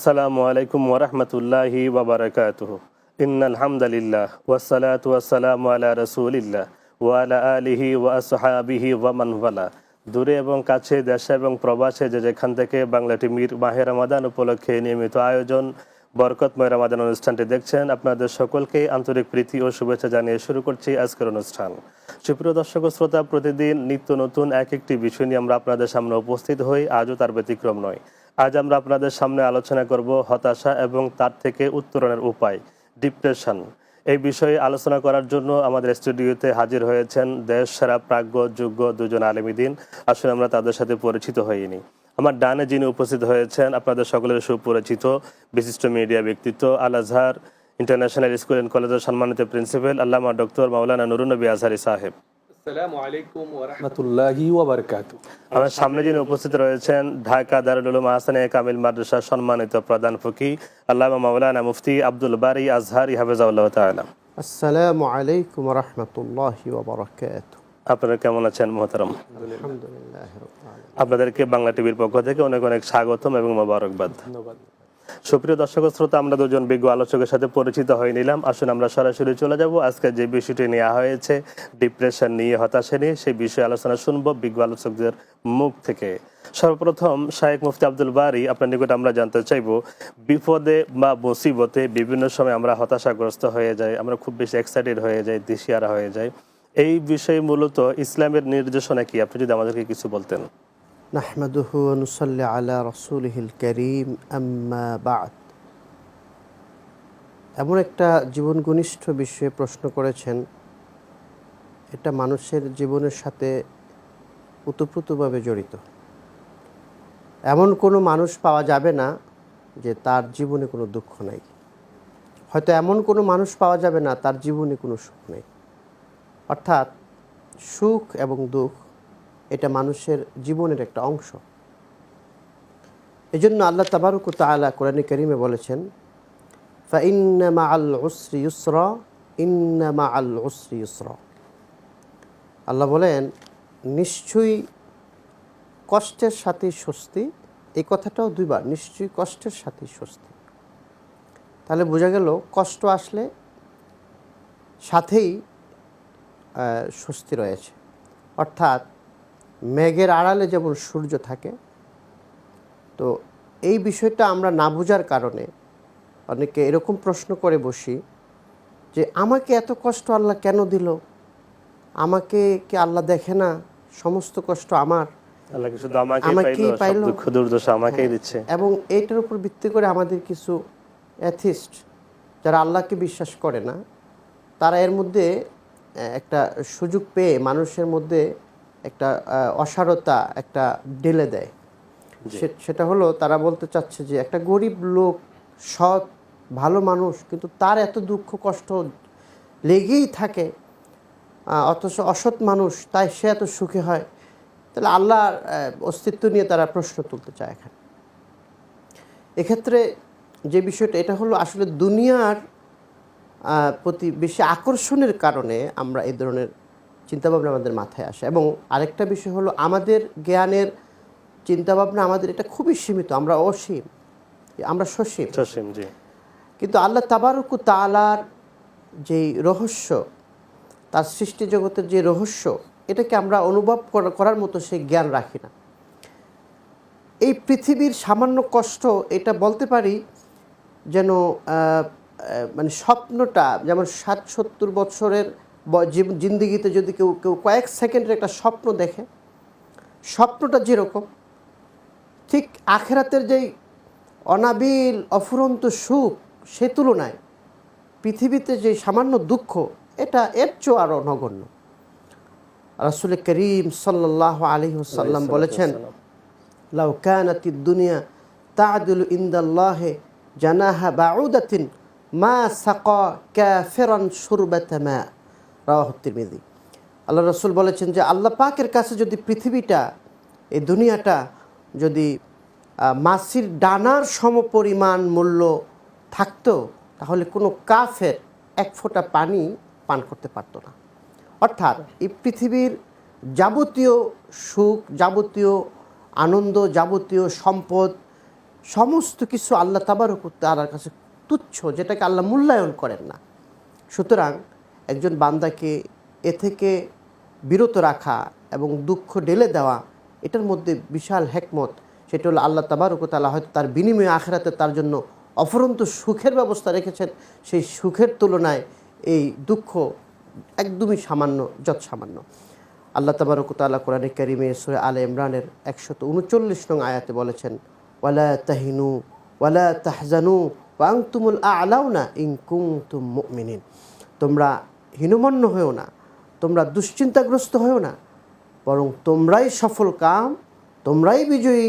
আসসালামু আলাইকুম ওয়া রাহমাতুল্লাহি ওয়া বারাকাতুহু। ইন্নাল হামদালিল্লাহ ওয়াসসালাতু ওয়াসসালামু আলা রাসূলিল্লাহ ওয়া আলা আলিহি ওয়া আসহাবিহি ওয়া মান ওয়ালা। দূরে এবং কাছে, দেশে এবং প্রবাসে যে যেখান থেকে বাংলা টিভির মাহে রমাদান উপলক্ষে নিয়মিত আয়োজন বরকতময় রমাদান অনুষ্ঠানটি দেখছেন, আপনাদের সকলকে আন্তরিক প্রীতি ও শুভেচ্ছা জানিয়ে শুরু করছি আজকের অনুষ্ঠান। সুপ্রিয় দর্শক ও শ্রোতা, প্রতিদিন নিত্য নতুন এক একটি বিষয় নিয়ে আমরা আপনাদের সামনে উপস্থিত হই, আজও তার ব্যতিক্রম নয়। আজ আমরা আপনাদের সামনে আলোচনা করব হতাশা এবং তার থেকে উত্তরণের উপায়, ডিপ্রেশন। এই বিষয়ে আলোচনা করার জন্য আমাদের স্টুডিওতে হাজির হয়েছেন দেশ সেরা প্রাজ্ঞ যোগ্য দুজন আলেমীদ্বীন। আসলে আমরা তাদের সাথে পরিচিত হইনি। আমার ডানে যিনি উপস্থিত হয়েছেন আপনাদের সকলের সুপরিচিত বিশিষ্ট মিডিয়া ব্যক্তিত্ব, আল আজহার ইন্টারন্যাশনাল স্কুল অ্যান্ড কলেজের সম্মানিত প্রিন্সিপাল আল্লামা ডক্টর মাওলানা নুরুন নবী আজহারি সাহেব। আসসালামু আলাইকুম ওয়া রাহমাতুল্লাহি ওয়া বারাকাতুহু। আমার সামনে যিনি উপস্থিত রয়েছেন ঢাকা দারুল উলুম আহসানিয়া কামিল মাদ্রাসার সম্মানিত প্রধান ফকি আল্লামা মাওলানা মুফতি আব্দুল বারী আজহারি হাফিজাহুল্লাহ তাআলা। আসসালামু আলাইকুম ওয়া রাহমাতুল্লাহি ওয়া বারাকাতুহু। আপনারা কেমন আছেন মুহতারাম? আলহামদুলিল্লাহ রাব্বিল আলামিন। আপনাদেরকে বাংলা টিভির পক্ষ থেকে অনেক অনেক স্বাগতম এবং মোবারকবাদ। ধন্যবাদ। সুপ্রিয় দর্শক শ্রোতা, আমরা দুজন বিজ্ঞ আলোচকের সাথে পরিচিত হয়ে নিলাম। আসুন আমরা সরাসরি চলে যাব আজকে যে বিষয়টি নেওয়া হয়েছে, ডিপ্রেশন নিয়ে, হতাশা নিয়ে, সেই বিষয়ে আলোচনা শুনবো বিজ্ঞ আলোচকদের মুখ থেকে। সর্বপ্রথম শায়েখ মুফতি আব্দুল বারী, আপনার নিকট আমরা জানতে চাইব, বিপদে বা মুসিবতে বিভিন্ন সময় আমরা হতাশাগ্রস্ত হয়ে যাই, আমরা খুব বেশি এক্সাইটেড হয়ে যাই, দিশেহারা হয়ে যাই। এই বিষয়ে মূলত ইসলামের নির্দেশনা কি, আপনি যদি আমাদেরকে কিছু বলতেন। নাহমাদুহু ওয়া নুসাল্লি আলা রাসূলিহিল কারীম, আম্মা বা'দ। এমন একটা জীবন ঘনিষ্ঠ বিষয়ে প্রশ্ন করেছেন, এটা মানুষের জীবনের সাথে ওতপ্রোতভাবে জড়িত। এমন কোনো মানুষ পাওয়া যাবে না যে তার জীবনে কোনো দুঃখ নাই। হয়তো এমন কোনো মানুষ পাওয়া যাবে না তার জীবনে কোনো সুখ নেই। অর্থাৎ সুখ এবং দুঃখ এটা মানুষের জীবনের একটা অংশ। এই জন্য আল্লাহ তাবারক ওয়া তাআলা কোরআনে কারিমে বলেছেন, ফাইন্না মাআল উসরি ইউসরা, ইন্না মাআল উসরি ইউসরা। আল্লাহ বলেন, নিশ্চয়ই কষ্টের সাথে স্বস্তি। এই কথাটাও দুইবার, নিশ্চয়ই কষ্টের সাথে স্বস্তি। তাহলে বোঝা গেল কষ্ট আসলে সাথেই স্বস্তি রয়েছে। অর্থাৎ মেঘের আড়ালে যেমন সূর্য থাকে, তো এই বিষয়টা আমরা না বোঝার কারণে অনেকে এরকম প্রশ্ন করে বসি যে আমাকে এত কষ্ট আল্লাহ কেন দিল, আমাকে কি আল্লাহ দেখে না, সমস্ত কষ্ট আমার, আল্লাহ কি শুধু আমাকেই পাইলো, দুঃখ দুর্দশা আমাকেই দিচ্ছে। এবং এইটার উপর ভিত্তি করে আমাদের কিছু অ্যাথিস্ট যারা আল্লাহকে বিশ্বাস করে না, তারা এর মধ্যে একটা সুযোগ পেয়ে মানুষের মধ্যে একটা অসারতা একটা ঢেলে দেয়। সেটা হলো, তারা বলতে চাচ্ছে যে একটা গরিব লোক, সৎ ভালো মানুষ, কিন্তু তার এত দুঃখ কষ্ট লেগেই থাকে, অথচ অসৎ মানুষ, তাই সে এত সুখী হয়। তাহলে আল্লাহর অস্তিত্ব নিয়ে তারা প্রশ্ন তুলতে চায় এখানে। এক্ষেত্রে যে বিষয়টা, এটা হলো আসলে দুনিয়ার প্রতি বেশি আকর্ষণের কারণে আমরা এই ধরনের চিন্তাভাবনা আমাদের মাথায় আসে। এবং আরেকটা বিষয় হলো, আমাদের জ্ঞানের চিন্তাভাবনা আমাদের এটা খুবই সীমিত, আমরা অসীম, আমরা সসীম। কিন্তু আল্লাহ তাবারক ওয়া তাআলার যেই রহস্য, তার সৃষ্টি জগতের যে রহস্য, এটাকে আমরা অনুভব করার মতো সেই জ্ঞান রাখি না। এই পৃথিবীর সামান্য কষ্ট, এটা বলতে পারি যেন মানে স্বপ্নটা, যেমন 60-70 বছরের জিন্দেগিতে যদি কেউ কয়েক সেকেন্ডের একটা স্বপ্ন দেখে, স্বপ্নটা যেরকম, ঠিক আখিরাতের যেই অনাবিল অফুরন্ত সুখ, সে তুলনায় পৃথিবীতে যে সামান্য দুঃখ, এটা এর চেয়েও আরও নগণ্য। রাসূল করিম সাল্লাল্লাহু আলাইহি ওয়াসাল্লাম বলেছেন, লাউ কানাতিদ দুনিয়া তা'দিলু ইনদাল্লাহি জানাহা বাউদাতিন মা সাকা কাফিরান শুরবাতা মা, রাওয়াহু তিরমিজি। আল্লাহ রাসূল বলেছেন যে আল্লাহ পাকের কাছে যদি পৃথিবীটা, এই দুনিয়াটা যদি মাছির ডানার সমপরিমাণ মূল্য থাকতো, তাহলে কোনো কাফের এক ফোঁটা পানি পান করতে পারতো না। অর্থাৎ এই পৃথিবীর যাবতীয় সুখ, যাবতীয় আনন্দ, যাবতীয় সম্পদ, সমস্ত কিছু আল্লাহ তাবারক ওয়া তাআলার কাছে তুচ্ছ, যেটাকে আল্লাহ মূল্যায়ন করেন না। সুতরাং একজন বান্দাকে এ থেকে বিরত রাখা এবং দুঃখ ঢেলে দেওয়া, এটার মধ্যে বিশাল হেকমত। সেটা হলো আল্লাহ তাবারক ওয়া তাআলা হয়তো তার বিনিময়ে আখিরাতে তার জন্য অফুরন্ত সুখের ব্যবস্থা রেখেছেন। সেই সুখের তুলনায় এই দুঃখ একদমই সামান্য, যৎসামান্য। আল্লাহ তাবারক ওয়া তাআলা কোরআনে কারিমে সূরা আলে ইমরানের 139 নং আয়াতে বলেছেন, ওয়ালা তাহিনু ওয়ালা তাহজানু ওয়া আনতুমুল আ'লাউনা ইন কুনতুম মুমিনিন। তোমরা হীনমন্য হয়েও না, তোমরা দুশ্চিন্তাগ্রস্ত হয়েও না, বরং তোমরাই সফল কাম, তোমরাই বিজয়ী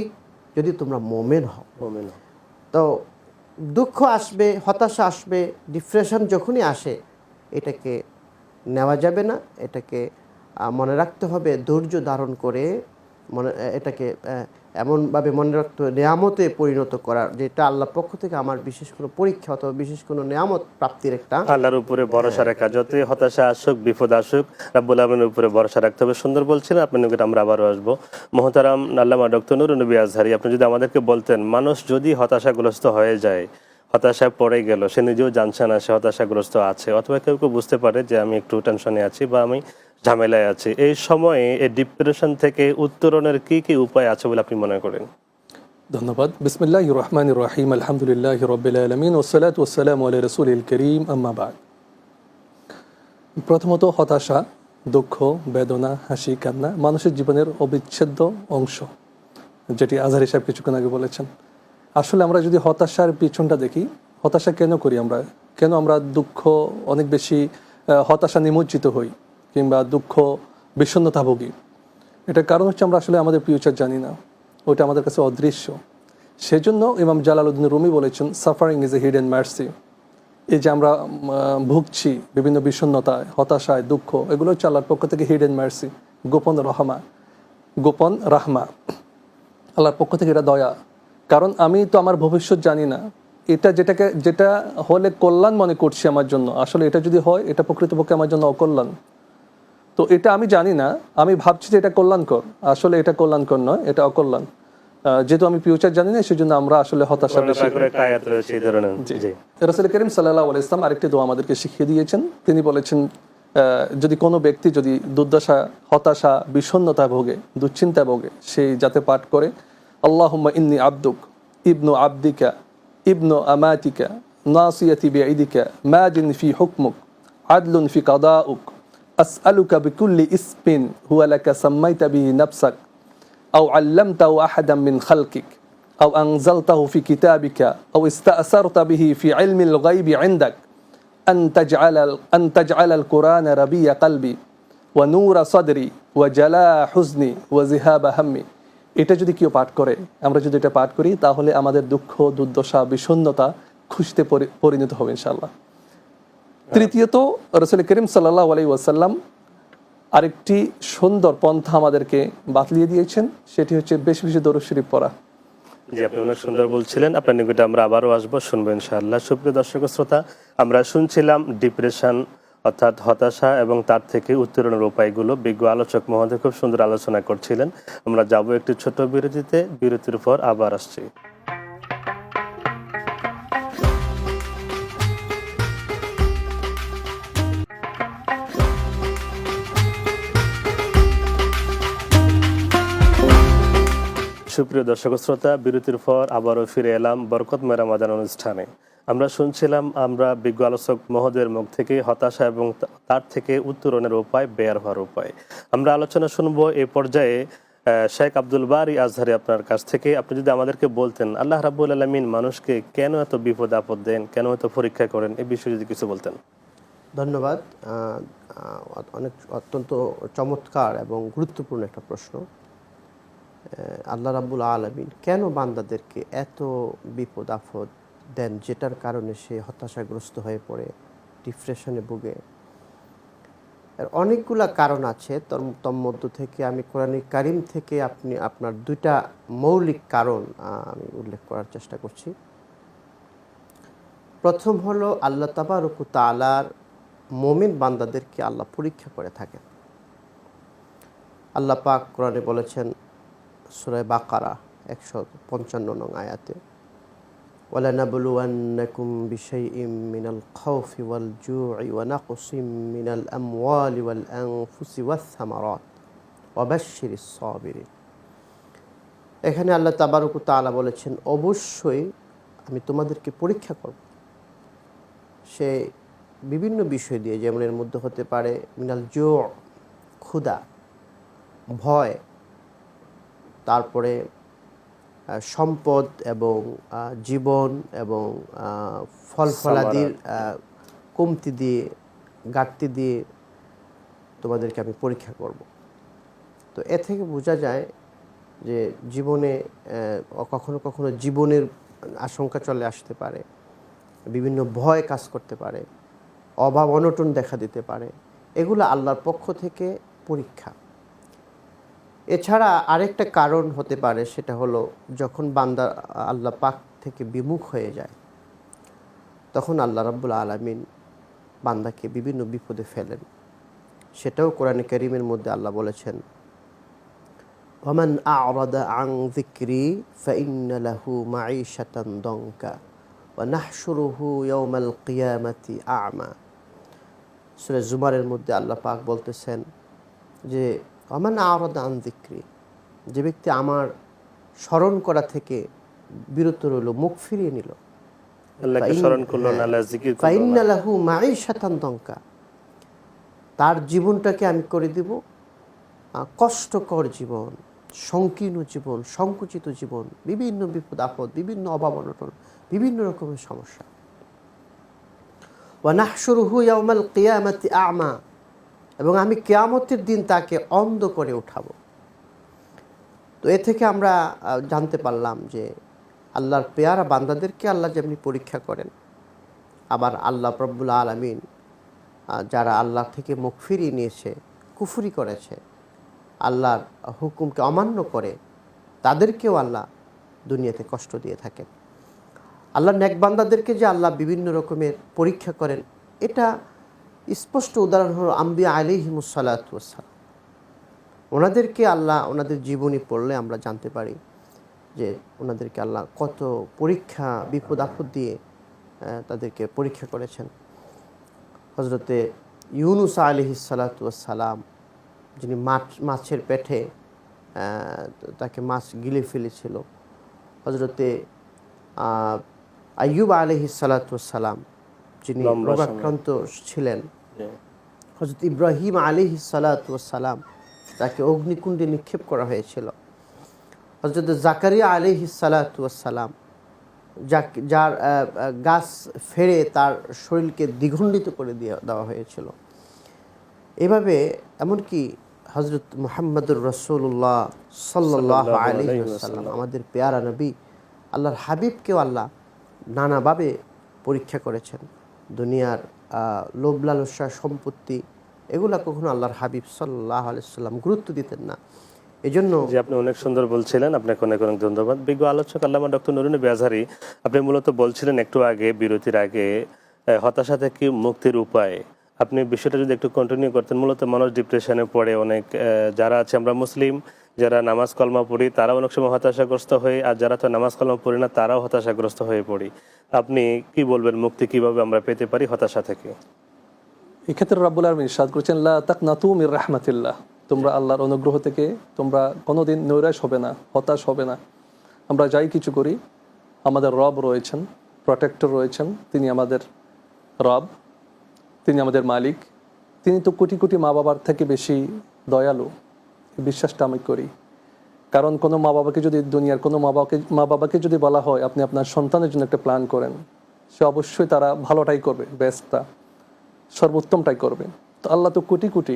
যদি তোমরা মুমিন হও। তো দুঃখ আসবে, হতাশা আসবে, ডিপ্রেশন যখনই আসে, এটাকে নেওয়া যাবে না, এটাকে মনে রাখতে হবে, ধৈর্য ধারণ করে এটাকে এমনভাবে মনে রাখতে হবে নিয়ামতে পরিণত করার, যেটা আল্লাহর পক্ষ থেকে আমার বিশেষ কোনো পরীক্ষা অথবা বিশেষ কোনো নিয়ামত প্রাপ্তির একটা। আল্লাহর উপরে ভরসা রাখা, যতই হতাশা আসুক, বিপদ আসুক, রাব্বুল আলামিনের উপরে ভরসা রাখতে হবে। সুন্দর বলছিলেন, আপনার নিকট আমরা আবারও আসবো। মহতারাম আল্লামা ডক্টর নুরুন নবী আজহারী, আপনি যদি আমাদেরকে বলতেন, মানুষ যদি হতাশাগ্রস্ত হয়ে যায়, হতাশায় পড়ে গেল, সে নিজেও জানছে না সে হতাশাগ্রস্ত আছে, অথবা কেউ কেউ বুঝতে পারে যে আমি একটু টেনশনে আছি বা আমি ঝামেলায় আছে, এই সময়ে এই ডিপ্রেশন থেকে উত্তরণের কি কি উপায় আছে বলে আপনি মনে করেন? ধন্যবাদ। বিসমিল্লাহির রহমানির রহিম, আলহামদুলিল্লাহি রাব্বিল আলামিন, ওয়াসসালাতু ওয়াসসালামু আলা রাসূলিল কারীম, আম্মা বাদ। প্রথমত, হতাশা, দুঃখ, বেদনা, হাসি, কান্না মানুষের জীবনের অবিচ্ছেদ্য অংশ, যেটি আজহারী সাহেব কিছুক্ষণ আগে বলেছেন। আসলে আমরা যদি হতাশার পিছনটা দেখি, হতাশা কেন করি আমরা, কেন আমরা দুঃখ অনেক বেশি হতাশা নিমজ্জিত হই কিংবা দুঃখ বিষণ্ণতা ভোগী, এটার কারণ হচ্ছে আমরা আসলে আমাদের ফিউচার জানি না, ওইটা আমাদের কাছে অদৃশ্য। সেজন্য ইমাম জালালউদ্দিন রুমি বলেছেন, suffering is a hidden mercy. এই যে আমরা ভুগছি বিভিন্ন বিষণ্ণতায়, হতাশায়, দুঃখ, এগুলো হচ্ছে আল্লাহর পক্ষ থেকে হিডেন মার্সি, গোপন রাহমা, আল্লাহর পক্ষ থেকে এটা দয়া। কারণ আমি তো আমার ভবিষ্যৎ জানি না, যেটা হলে কল্যাণ মনে করছি আমার জন্য, আসলে এটা যদি হয় এটা প্রকৃতপক্ষে আমার জন্য অকল্যাণ। তো এটা আমি জানি না, আমি ভাবছি যে এটা কল্যাণকর, আসলে এটা কল্যাণকর নয়, এটা অকল্যাণ। যেহেতু আমি ফিউচার জানি না, সেজন্য আমরা আসলে হতাশা বেশি। রাসূল করিম সাল্লাল্লাহু আলাইহি ওয়াসাল্লাম আরেকটি দোয়া আমাদেরকে শিখিয়ে দিয়েছেন। তিনি বলেছেন, যদি কোনো ব্যক্তি যদি দুর্দশা, হতাশা, বিষণ্ণতা ভোগে, দুশ্চিন্তা ভোগে, সেই যাতে পাঠ করে, আল্লাহুম্মা ইন্নী আবদুক ইবনু আবদিকা ইবনু আমাতিকা নাসিয়াতি বিইদিকা মাদিন ফি হুকমুক আদলুন ফি কাদাউক আসআলুকা বিকুল্লি ইসমিন হুয়া লাকা সাম্মাইতা বিহি নাফসাক আও আল্লামতাহু আহাদাম মিন খালকিক আও আনজালতাহু ফি কিতাবিকা আও ইস্তাআসারতা বিহি ফি ইলমিল গায়বি ইনদাক আন তাজআলাল কুরআনা রাবিয়া কলবি ওয়া নূরা সাদরি ওয়া জালা হুজনি ওয়া যিহাবা হাম্মি। এটা যদি কেউ পাঠ করে, আমরা যদি এটা পাঠ করি, তাহলে আমাদের দুঃখ, দুর্দশা, বিষণ্ণতা খুশিতে পরিণত হবে ইনশাআল্লাহ। তৃতীয়ত, রাসূল করিম সাল্লাল্লাহু আলাইহি ওয়াসাল্লাম আরেকটি সুন্দর পন্থা আমাদেরকে বাতলিয়ে দিয়েছেন, সেটি হচ্ছে বেশি বেশি দরুদ শরীফ পড়া। জি, আপনি অনেক সুন্দর বলছিলেন, আপনার নিকটে আমরা আবারও আসবো, শুনবো ইনশাআল্লাহ। সুপ্রিয় দর্শক শ্রোতা, আমরা শুনছিলাম ডিপ্রেশন অর্থাৎ হতাশা এবং তার থেকে উত্তরণের উপায়গুলো। বিজ্ঞ আলোচক মহোদয় খুব সুন্দর আলোচনা করছিলেন। আমরা যাব একটি ছোট বিরতিতে, বিরতির পর আবার আসছি। সুপ্রিয় দর্শক শ্রোতা, বিরতির পর আবারও ফিরে এলাম বরকতময় রমাদান অনুষ্ঠানে। আমরা শুনছিলাম আমরা বিজ্ঞ আলোচক মহোদয়ের মুখ থেকে হতাশা এবং তার থেকে উত্তরণের উপায়, বের হওয়ার উপায়। আমরা আলোচনা শুনবো এই পর্যায়ে শেখ আব্দুল বারী আজহারী আপনার কাছ থেকে। আপনি যদি আমাদেরকে বলতেন, আল্লাহ রাব্বুল আলামিন মানুষকে কেন এত বিপদ আপদ দেন, কেন এত পরীক্ষা করেন, এই বিষয়ে যদি কিছু বলতেন। ধন্যবাদ। অত্যন্ত চমৎকার এবং গুরুত্বপূর্ণ একটা প্রশ্ন। আল্লাহ রাব্বুল আলামিন কেন বান্দাদেরকে এত বিপদ আপদ দেন, যেটার কারণে সে হতাশাগ্রস্ত হয়ে পড়ে, ডিপ্রেশনে ভুগে? এর অনেকগুলা কারণ আছে। তন্মধ্য থেকে আমি কোরআনে কারিম থেকে আপনার দুইটা মৌলিক কারণ আমি উল্লেখ করার চেষ্টা করছি। প্রথম হলো, আল্লাহ তাবারক ওয়া তাআলার মুমিন বান্দাদেরকে আল্লাহ পরীক্ষা করে থাকেন। আল্লাহ পাক কোরআনে বলেছেন, সূরা বাকারা 155 নং আয়াতে, ওয়ালানাবলুওয়ান্নাকুম বিশাইইম মিনাল খাউফি ওয়াল জু'i ওয়া নাকসিম মিনাল আমওয়ালি ওয়াল আনফুসি ওয়াস সামারাত ওয়া বাশশিরিস সাবিরিন। এখানে আল্লাহ তাবারক ওয়া তাআলা বলেছেন, অবশ্যই আমি তোমাদেরকে পরীক্ষা করব। সে বিভিন্ন বিষয় দিয়ে, যেমন এর মধ্যে হতে পারে মিনাল জু', ক্ষুধা, ভয়, তারপরে সম্পদ এবং জীবন এবং ফল ফলাদির কমতি দিয়ে, ঘাটতি দিয়ে তোমাদেরকে আমি পরীক্ষা করব। তো এ থেকে বোঝা যায় যে জীবনে কখনো কখনো জীবনের আশঙ্কা চলে আসতে পারে, বিভিন্ন ভয় কাজ করতে পারে, অভাব অনটন দেখা দিতে পারে। এগুলো আল্লাহর পক্ষ থেকে পরীক্ষা। এছাড়া আরেকটা কারণ হতে পারে, সেটা হলো যখন বান্দা আল্লাহ পাক থেকে বিমুখ হয়ে যায়, তখন আল্লাহ রাব্বুল আলামিন বান্দাকে বিভিন্ন বিপদে ফেলেন। সেটাও কোরআনে কারীমের মধ্যে আল্লাহ বলেছেন, ওয়ামান আ'রাদা আন যিকরি ফাইন্না লাহু মাঈশাতান দনকা ওয়া নাহশুরুহু ইয়াওমাল কিয়ামাতি আ'মা। সূরা জুমারের মধ্যে আল্লাহ পাক বলতেছেন যে ওয়ামান আ'রাদা আন যিকরি, যে ব্যক্তি আমার স্মরণ করা থেকে বিরত রইল, মুখ ফিরিয়ে নিল, আল্লাহকে স্মরণ করলো না, আল্লাহর জিকির করলো ফাইন্না না, লাহু মাঈশাতান দনকা, তার জীবনটাকে আমি করে দিব কষ্টকর জীবন, সংকীর্ণ জীবন, সংকুচিত জীবন, বিভিন্ন বিপদ আপদ, বিভিন্ন অভাব অনটন, বিভিন্ন রকমের সমস্যা। ওয়া নাহশুরুহু ইয়াওমাল কিয়ামাতি আ'মা, এবং আমি কিয়ামতের দিন তাকে অন্ধ করে উঠাবো। তো এ থেকে আমরা জানতে পারলাম যে আল্লাহর পেয়ারা বান্দাদেরকে আল্লাহ যেমনি পরীক্ষা করেন, আবার আল্লাহ রব্বুল আলামিন যারা আল্লাহ থেকে মুখ ফিরিয়ে নিয়েছে, কুফরি করেছে, আল্লাহর হুকুমকে অমান্য করে, তাদেরকেও আল্লাহ দুনিয়াতে কষ্ট দিয়ে থাকেন। আল্লাহর নেক বান্দাদেরকে যে আল্লাহ বিভিন্ন রকমের পরীক্ষা করেন, এটা স্পষ্ট উদাহরণ হলো আম্বিয়া আলাইহিমুস সালাতু ওয়াস সালাম। ওনাদেরকে আল্লাহ, ওনাদের জীবনী পড়লে আমরা জানতে পারি যে ওনাদেরকে আল্লাহ কত পরীক্ষা, বিপদ আপদ দিয়ে তাদেরকে পরীক্ষা করেছেন। হজরতে ইউনুস আলাইহিস সালাতু ওয়াস সালাম, যিনি মাছের পেটে, তাকে মাছ গিলে ফেলেছিল। হজরতে আইয়ুব আলাইহিস সালাতু ওয়াস সালাম, যিনি রোগাক্রান্ত ছিলেন। হজরত ইব্রাহিম আলাইহিস সালাতু ওয়াস সালাম, তাকে অগ্নিকুণ্ডে নিক্ষেপ করা হয়েছিল। হজরত জাকারিয়া আলাইহিস সালাতু ওয়াস সালাম, যার গাছ ফেড়ে তার শরীরকে দ্বিখণ্ডিত করে দেওয়া হয়েছিল। এভাবে এমনকি হজরত মুহাম্মদুর রাসূলুল্লাহ সাল্লাল্লাহু আলাইহি ওয়াসাল্লাম, আমাদের পেয়ারা নবী, আল্লাহর হাবিবকেও আল্লাহ নানাভাবে পরীক্ষা করেছেন। দুনিয়ার লোভ লালসা, সম্পত্তি, এগুলা কখনো আল্লাহর হাবিব সাল্লাল্লাহু আলাইহি ওয়াসাল্লাম গুরুত্ব দিতেন না। এজন্য যে আপনি অনেক সুন্দর বলছিলেন, আপনাকে অনেক অনেক ধন্যবাদ। বিজ্ঞ আলোচক আল্লামা ডক্টর নুরুন নবী আজহারী, আপনি মূলত বলছিলেন একটু আগে, বিরতির আগে, হতাশা থেকে মুক্তির উপায়। আপনি বিষয়টা যদি একটু কন্টিনিউ করতেন। মূলত মানুষ ডিপ্রেশনে পড়ে, অনেক যারা আছে, আমরা মুসলিম যারা নামাজ কলমা পড়ি তারাও অনেক সময় হতাশাগ্রস্ত হয়ে, আর যারা তো নামাজ কলমা পড়ি না তারাও হতাশাগ্রস্ত হয়ে পড়ি। আপনি কি বলবেন, মুক্তি কিভাবে আমরা পেতে পারি হতাশা থেকে? এক্ষেত্রে রাব্বুল আলামিন ইরশাদ করেছেন, লা তাকনাতু মির রাহমাতিল্লাহ, তোমরা আল্লাহর অনুগ্রহ থেকে তোমরা কোনোদিন নৈরাশ হবে না, হতাশ হবে না। আমরা যাই কিছু করি, আমাদের রব রয়েছেন, প্রোটেক্টর রয়েছেন, তিনি আমাদের রব, তিনি আমাদের মালিক, তিনি তো কোটি কোটি মা বাবার থেকে বেশি দয়ালু। এই বিশ্বাসটা আমি করি। কারণ কোনো মা বাবাকে যদি, দুনিয়ার কোনো মা বাবাকে যদি বলা হয় আপনি আপনার সন্তানের জন্য একটা প্ল্যান করেন, সে অবশ্যই তারা ভালোটাই করবে, বেস্টটা, সর্বোত্তমটাই করবে। তো আল্লাহ তো কোটি কোটি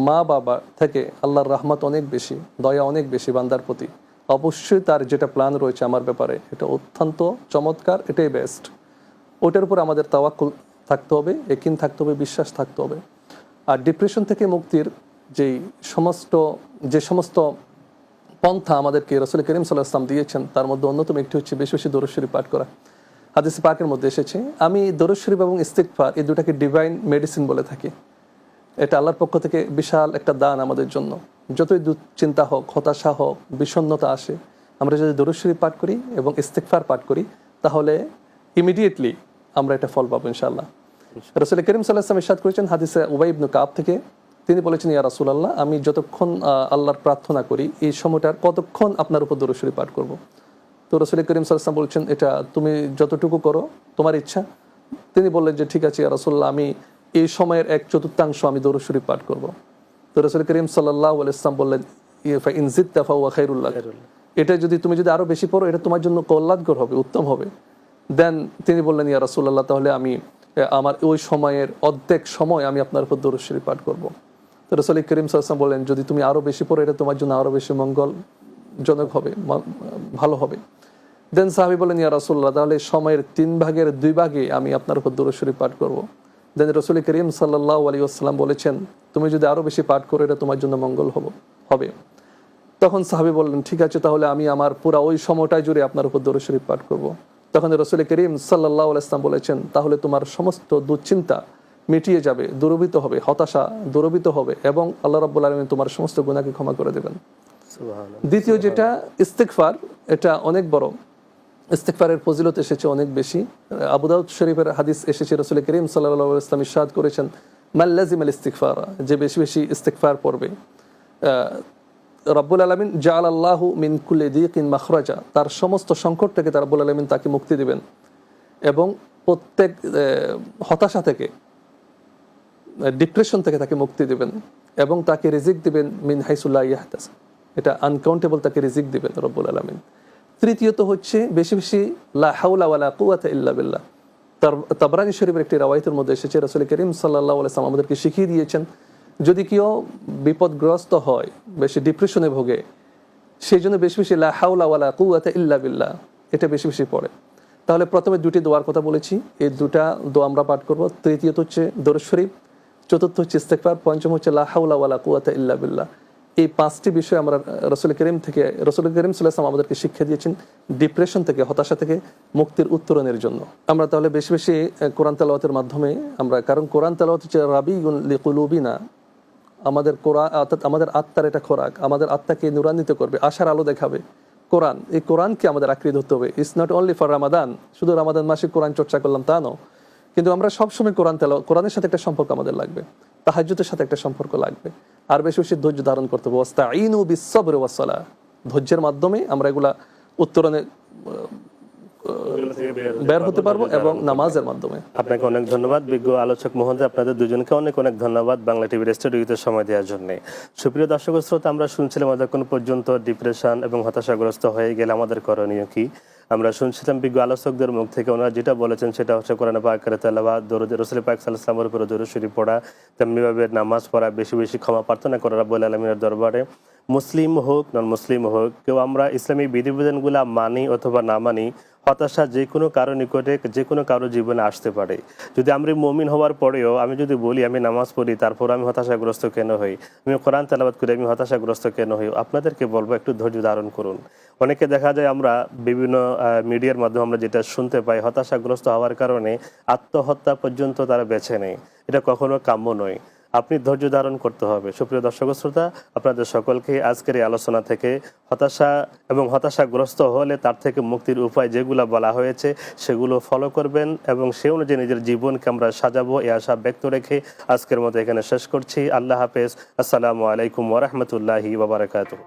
মা বাবা থেকে আল্লাহর রহমত অনেক বেশি, দয়া অনেক বেশি বান্দার প্রতি। অবশ্যই তার যেটা প্ল্যান রয়েছে আমার ব্যাপারে, এটা অত্যন্ত চমৎকার, এটাই বেস্ট। ওটার উপর আমাদের তাওয়াক্কুল থাকতে হবে, ইয়াকিন থাকতে হবে, বিশ্বাস থাকতে হবে। আর ডিপ্রেশন থেকে মুক্তির যে সমস্ত পন্থা আমাদেরকে রাসূল করিম সাল্লাল্লাহু আলাইহি ওয়াসাল্লাম দিয়েছেন, তার মধ্যে অন্যতম একটি হচ্ছে বেশি বেশি দরুদ শরীফ পাঠ করা। হাদিস পাকের মধ্যে এসেছে, আমি দরুদ শরীফ এবং ইস্তিগফার এই দুটাকে ডিভাইন মেডিসিন বলে থাকি। এটা আল্লাহর পক্ষ থেকে বিশাল একটা দান আমাদের জন্য। যতই দুশ্চিন্তা হোক, হতাশা হোক, বিষণ্ণতা আসে, আমরা যদি দরুদ শরীফ পাঠ করি এবং ইস্তিগফার পাঠ করি, তাহলে ইমিডিয়েটলি আমরা এটা ফল পাবো ইনশাআল্লাহ। রাসূল করিম সাল্লাল্লাহু আলাইহি ওয়াসাল্লাম ইরশাদ করেছেন হাদিসে উবাই ইবনে কাব থেকে, তিনি বলেছেন, ইয়া রাসূলুল্লাহ, আমি যতক্ষণ আল্লাহর প্রার্থনা করি এই সময়টার কতক্ষণ আপনার উপর দরুদ শরীফ পাঠ করব? তো রাসূল করিম সাল্লাল্লাহু আলাইহি ওয়াসাল্লাম বলছেন, এটা তুমি যতটুকু করো, তোমার ইচ্ছা। তিনি বললেন যে ঠিক আছে ইয়া রাসূলুল্লাহ, আমি এই সময়ের 1/4 আমি দরুদ শরীফ পাঠ করব। তো রাসূল করিম সাল্লাল্লাহু আলাইহি ওয়াসাল্লাম বললেন, ফা ইন জিদতা ফাহুয়া খায়রুল লাক, এটা তুমি যদি আরো বেশি পড়ো এটা তোমার জন্য কল্যাণকর হবে, উত্তম হবে। দেন তিনি বললেন, ইয়া রাসূলুল্লাহ, তাহলে আমি আমার ওই সময়ের অর্ধেক সময় আমি আপনার উপর দরুদ শরীফ পাঠ করব। তো রাসূল করিম সাল্লাল্লাহু আলাইহি ওয়াসাল্লাম বললেন, যদি তুমি আরো বেশি পড়ো এটা তোমার জন্য আরো বেশি মঙ্গলজনক হবে, ভালো হবে। দেন সাহাবী বলেন, ইয়া রাসূলুল্লাহ, তাহলে সময়ের 3/2 আমি আপনার উপর দরুদ শরীফ পাঠ করব। দেন রাসূল করিম সাল্লাল্লাহু আলাইহি ওয়াসাল্লাম বলেছেন, তুমি যদি আরো বেশি পাঠ করো এটা তোমার জন্য মঙ্গল হবে। তখন সাহাবী বললেন, ঠিক আছে, তাহলে আমি আমার পুরো ওই সময়টাই জুড়ে আপনার উপর দরুদ শরীফ পাঠ করব। তখন রাসূল করিম সাল্লাল্লাহু আলাইহি ওয়াসাল্লাম বলেছেন, তাহলে তোমার সমস্ত দুশ্চিন্তা মিটিয়ে যাবে, দূরীভূত হবে, হতাশা দূরীভূত হবে, এবং আল্লাহ রাব্বুল আলামিন তোমার সমস্ত গুনাহকে ক্ষমা করে দেবেন। সুবহানাল্লাহ। দ্বিতীয় যেটা ইস্তিগফার, এটা অনেক বড়, ইস্তিগফারের ফজিলত এসেছে অনেক বেশি। আবু দাউদ শরীফের হাদিস এসেছে, রাসূল করিম সাল্লাল্লাহু আলাইহি ওয়াসাল্লাম ইরশাদ করেছেন, মান লাযিমাল ইস্তিগফার, যে বেশি বেশি ইস্তিগফার পড়বে, রব্বুল আলামিন জাআলাল্লাহু মিন কুল্লি দিকিন মাখরাজা, তার সমস্ত সংকট থেকে তার রব্বুল আলামিন তাকে মুক্তি দিবেন, এবং প্রত্যেক হতাশা থেকে, ডিপ্রেশন থেকে তাকে মুক্তি দিবেন, এবং তাকে রিজিক দিবেন মিন হাইসু লা ইয়াহতাসিব, এটা আনকাউন্টেবল তাকে রিজিক দিবেন রব্বুল আলামিন। তৃতীয়ত হচ্ছে বেশি বেশি লা হাওলা ওয়ালা কুওয়াতা ইল্লা বিল্লাহ। তাবরানী শরীফের একটি রাওয়ায়াতের মধ্যে এসেছে, রাসূল করিম সাল্লাল্লাহু আলাইহি ওয়াসাল্লাম আমাদেরকে শিখিয়ে দিয়েছেন, যদি কেউ বিপদগ্রস্ত হয়, বেশি ডিপ্রেশনে ভোগে, সেই জন্য বেশি বেশি লা হাওলা ওয়ালা কুওয়াতা ইল্লা বিল্লাহ এটা বেশি বেশি পড়ে। তাহলে প্রথমে দুটি দোয়ার কথা বলেছি, এই দুটা দোয়া আমরা পাঠ করব। তৃতীয়ত হচ্ছে দরুদ শরীফ, চতুর্থ হচ্ছে ইস্তিগফার, পঞ্চম হচ্ছে লা হাওলা ওয়ালা কুওয়াতা ইল্লা বিল্লাহ। এই 5টি বিষয় আমরা রাসূল করিম সাল্লাল্লাহু আলাইহি ওয়াসাল্লাম আমাদেরকে শিক্ষা দিয়েছেন ডিপ্রেশন থেকে, হতাশা থেকে মুক্তির উত্তরণের জন্য। আমরা তাহলে বেশি বেশি কোরআন তেলাওয়াতের মাধ্যমে আমরা, কারণ কোরআন তেলাওয়াত হচ্ছে রাবিউন লিকুলুবিনা, আমাদের কোরআন অর্থাৎ আমাদের আত্মার এটা খোরাক, আমাদের আত্মাকে নূরান্বিত করবে, আশার আলো দেখাবে কোরআন। এই কোরআনকে আমাদের আঁকড়ে ধরতে হবে। It's not only for Ramadan, শুধু রামাদান মাসে কোরআন চর্চা করলাম তা নয়, কিন্তু আমরা সবসময় কোরআনের সাথে একটা সম্পর্ক আমাদের লাগবে, তাহাজ্জুদের সাথে একটা সম্পর্ক লাগবে, আর বেশি বেশি ধৈর্য ধারণ করতে হবে। ওয়াস্তাঈনু বিস-সাবরি ওয়াস-সালাহ, ধৈর্যের মাধ্যমে আমরা এগুলা উত্তরণে বের হতে পারবো, এবং নামাজের মাধ্যমে। আপনাকে অনেক ধন্যবাদ বিজ্ঞ আলোচক মহোদয়, আপনাদের দুজনকে অনেক অনেক ধন্যবাদ বাংলা টিভির স্টুডিওতে সময় দেওয়ার জন্য। সুপ্রিয় দর্শক শ্রোতা, আমরা শুনছিলাম এতক্ষণ পর্যন্ত ডিপ্রেশন এবং হতাশাগ্রস্ত হয়ে গেলে আমাদের করণীয় কি। আমরা শুনছিলাম বিজ্ঞ আলোচকদের মুখ থেকে, ওনারা যেটা বলেছেন সেটা হচ্ছে কোরআন পাকের তেলাওয়াত, দরুদ রাসূল পাক সাল্লাল্লাহু আলাইহি ওয়াসাল্লামের উপর দরুদ শরীফ পড়া, তেমনিভাবে নামাজ পড়া, বেশি বেশি ক্ষমা প্রার্থনা করা রাব্বুল আলামিনের দরবারে। মুসলিম হোক নন মুসলিম হোক, কেউ আমরা ইসলামী বিধিবিধানগুলা মানি অথবা না মানি, হতাশা যে কোনো কারো নিকটে যে কোনো কারো জীবনে আসতে পারে। যদি আমরা মুমিন হওয়ার পরেও আমি যদি বলি আমি নামাজ পড়ি, তারপর আমি হতাশাগ্রস্ত কেন হই, আমি কোরআন তেলাওয়াত করি, আমি হতাশাগ্রস্ত কেন হই, আপনাদেরকে বলবো একটু ধৈর্য ধারণ করুন। অনেকে দেখা যায় আমরা বিভিন্ন মিডিয়ার মাধ্যমে আমরা যেটা শুনতে পাই, হতাশাগ্রস্ত হওয়ার কারণে আত্মহত্যা পর্যন্ত তারা বেছে নেয়। এটা কখনো কাম্য নয়। আপনি ধৈর্য ধারণ করতে হবে। সুপ্রিয় দর্শক শ্রোতা, আপনাদের সকলকে আজকের এই আলোচনা থেকে হতাশা এবং হতাশাগ্রস্ত হলে তার থেকে মুক্তির উপায় যেগুলো বলা হয়েছে সেগুলো ফলো করবেন, এবং সে অনুযায়ী নিজের জীবনকে আমরা সাজাবো, এই আশা ব্যক্ত রেখে আজকের মতো এখানে শেষ করছি। আল্লাহ হাফেজ। আসসালামু আলাইকুম ওয়া রাহমাতুল্লাহি ওয়া বারাকাতুহু।